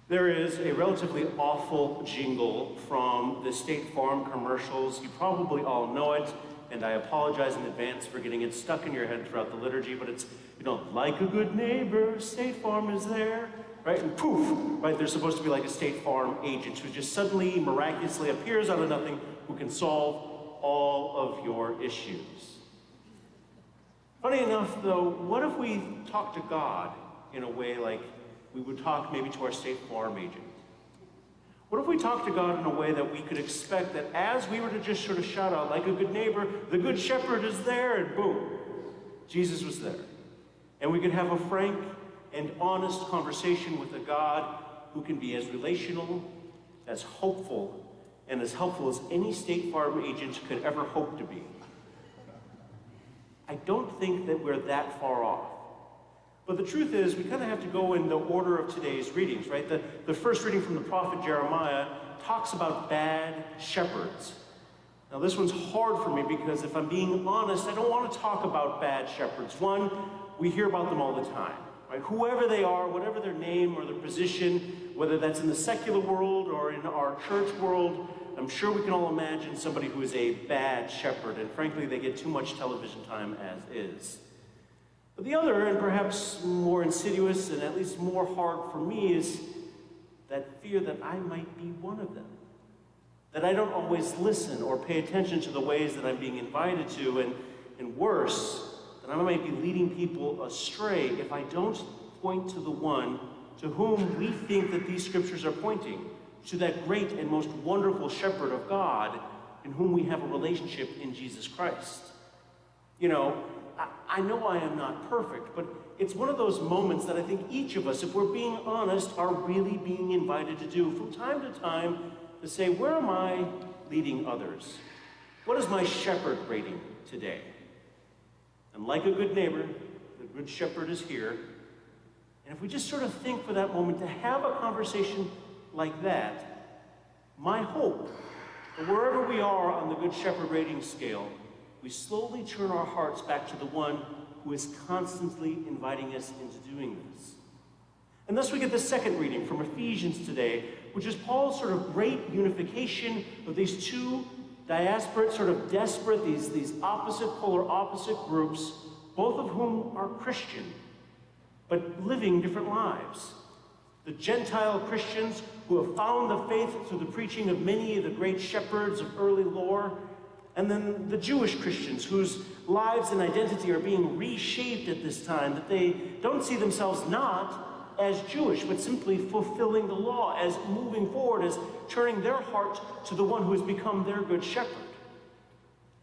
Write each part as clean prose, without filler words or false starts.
There is a relatively awful jingle from the State Farm commercials. You probably all know it, and I apologize in advance for getting it stuck in your head throughout the liturgy, but it's, like a good neighbor, State Farm is there, right? And poof, right? There's supposed to be like a State Farm agent who just suddenly, miraculously appears out of nothing, who can solve all of your issues. Funny enough, though, what if we talk to God in a way like we would talk maybe to our State Farm agent? What if we talked to God in a way that we could expect that as we were to just sort of shout out, like a good neighbor, the good shepherd is there, and boom, Jesus was there. And we could have a frank and honest conversation with a God who can be as relational, as hopeful, and as helpful as any State Farm agent could ever hope to be. I don't think that we're that far off. But the truth is, we kind of have to go in the order of today's readings, right? The first reading from the prophet Jeremiah talks about bad shepherds. Now this one's hard for me because if I'm being honest, I don't want to talk about bad shepherds. One, we hear about them all the time, right? Whoever they are, whatever their name or their position, whether that's in the secular world or in our church world, I'm sure we can all imagine somebody who is a bad shepherd, and frankly, they get too much television time as is. But the other, and perhaps more insidious and at least more hard for me, is that fear that I might be one of them. That I don't always listen or pay attention to the ways that I'm being invited to, and worse, that I might be leading people astray if I don't point to the one to whom we think that these scriptures are pointing, to that great and most wonderful shepherd of God in whom we have a relationship in Jesus Christ. I know I am not perfect, but it's one of those moments that I think each of us, if we're being honest, are really being invited to do from time to time, to say, where am I leading others? What is my shepherd rating today? And like a good neighbor, the good shepherd is here. And if we just sort of think for that moment to have a conversation like that, my hope that wherever we are on the good shepherd rating scale, we slowly turn our hearts back to the one who is constantly inviting us into doing this. And thus we get the second reading from Ephesians today, which is Paul's sort of great unification of these two disparate, sort of desperate, these polar opposite groups, both of whom are Christian, but living different lives. The Gentile Christians who have found the faith through the preaching of many of the great shepherds of early lore, and then the Jewish Christians whose lives and identity are being reshaped at this time, that they don't see themselves not as Jewish, but simply fulfilling the law, as moving forward, as turning their heart to the one who has become their good shepherd.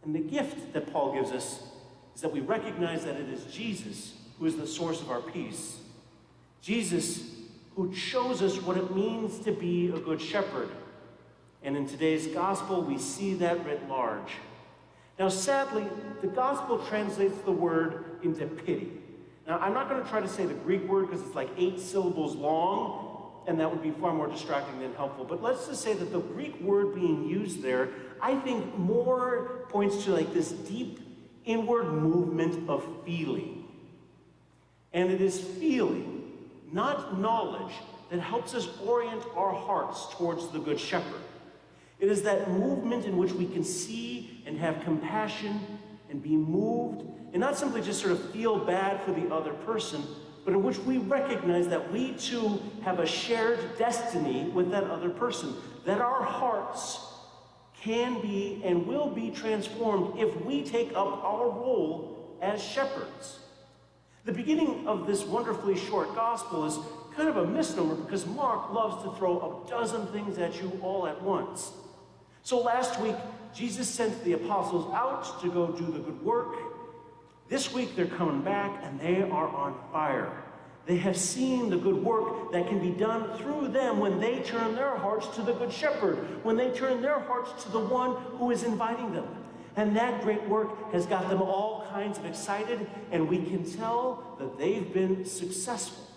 And the gift that Paul gives us is that we recognize that it is Jesus who is the source of our peace. Jesus who shows us what it means to be a good shepherd. And in today's gospel, we see that writ large. Now, sadly, the gospel translates the word into pity. Now, I'm not going to try to say the Greek word because it's like 8 syllables long, and that would be far more distracting than helpful. But let's just say that the Greek word being used there, I think more points to like this deep inward movement of feeling. And it is feeling, not knowledge, that helps us orient our hearts towards the Good Shepherd. It is that movement in which we can see and have compassion and be moved, and not simply just sort of feel bad for the other person, but in which we recognize that we too have a shared destiny with that other person, that our hearts can be and will be transformed if we take up our role as shepherds. The beginning of this wonderfully short gospel is kind of a misnomer because Mark loves to throw a dozen things at you all at once. So last week, Jesus sent the apostles out to go do the good work. This week, they're coming back and they are on fire. They have seen the good work that can be done through them when they turn their hearts to the Good Shepherd, when they turn their hearts to the one who is inviting them. And that great work has got them all kinds of excited, and we can tell that they've been successful.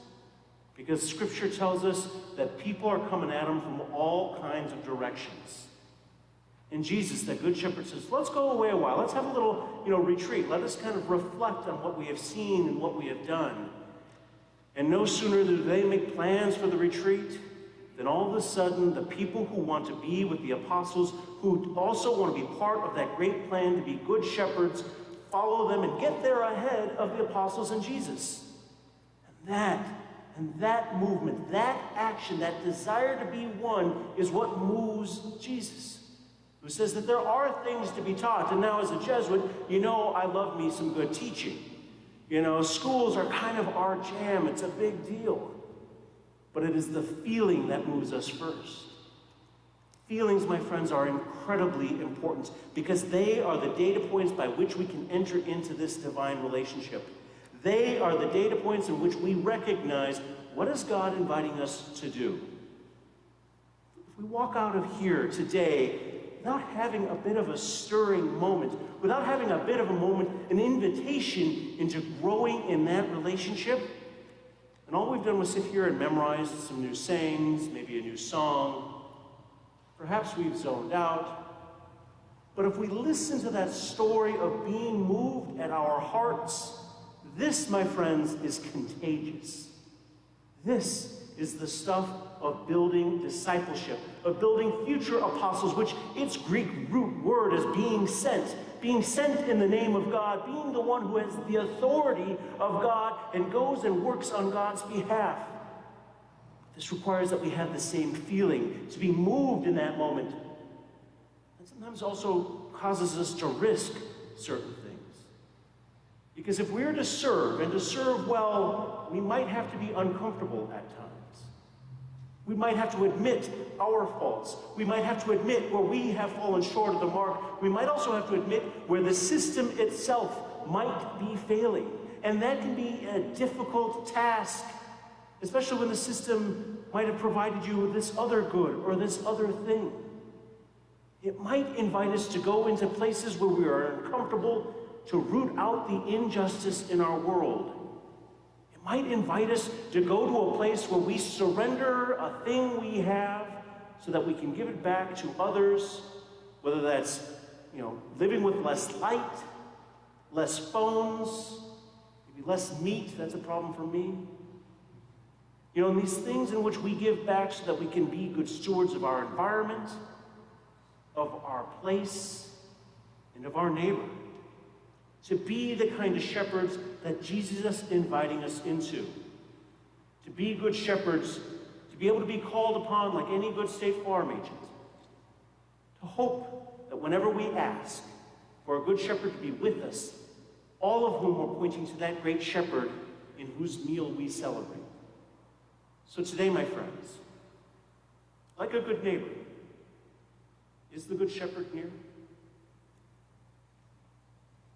Because Scripture tells us that people are coming at them from all kinds of directions. And Jesus, the Good Shepherd, says, let's go away a while. Let's have a little, retreat. Let us kind of reflect on what we have seen and what we have done. And no sooner do they make plans for the retreat then all of a sudden the people who want to be with the apostles, who also want to be part of that great plan to be good shepherds, follow them and get there ahead of the apostles and Jesus. And that movement, that action, that desire to be one is what moves Jesus, who says that there are things to be taught. And now as a Jesuit, you know I love me some good teaching. You know, schools are kind of our jam. It's a big deal. But it is the feeling that moves us first. Feelings, my friends, are incredibly important because they are the data points by which we can enter into this divine relationship. They are the data points in which we recognize what is God inviting us to do. If we walk out of here today without having a bit of a stirring moment, without having a bit of a moment, an invitation into growing in that relationship, and all we've done was sit here and memorize some new sayings, maybe a new song, perhaps we've zoned out, but if we listen to that story of being moved at our hearts, this, my friends, is contagious. This is the stuff of building discipleship, of building future apostles, which its Greek root word is being sent in the name of God, being the one who has the authority of God and goes and works on God's behalf. This requires that we have the same feeling, to be moved in that moment. And sometimes also causes us to risk certain things. Because if we're to serve, and to serve well, we might have to be uncomfortable at times. We might have to admit our faults. We might have to admit where we have fallen short of the mark. We might also have to admit where the system itself might be failing. And that can be a difficult task, especially when the system might have provided you with this other good or this other thing. It might invite us to go into places where we are uncomfortable, to root out the injustice in our world. It might invite us to go to a place where we surrender a thing we have so that we can give it back to others, whether that's, living with less light, less phones, maybe less meat. That's a problem for me. And these things in which we give back so that we can be good stewards of our environment, of our place, and of our neighbor. To be the kind of shepherds that Jesus is inviting us into. To be good shepherds, to be able to be called upon like any good State Farm agent. To hope that whenever we ask for a good shepherd to be with us, all of whom are pointing to that great shepherd in whose meal we celebrate. So today, my friends, like a good neighbor, is the good shepherd near?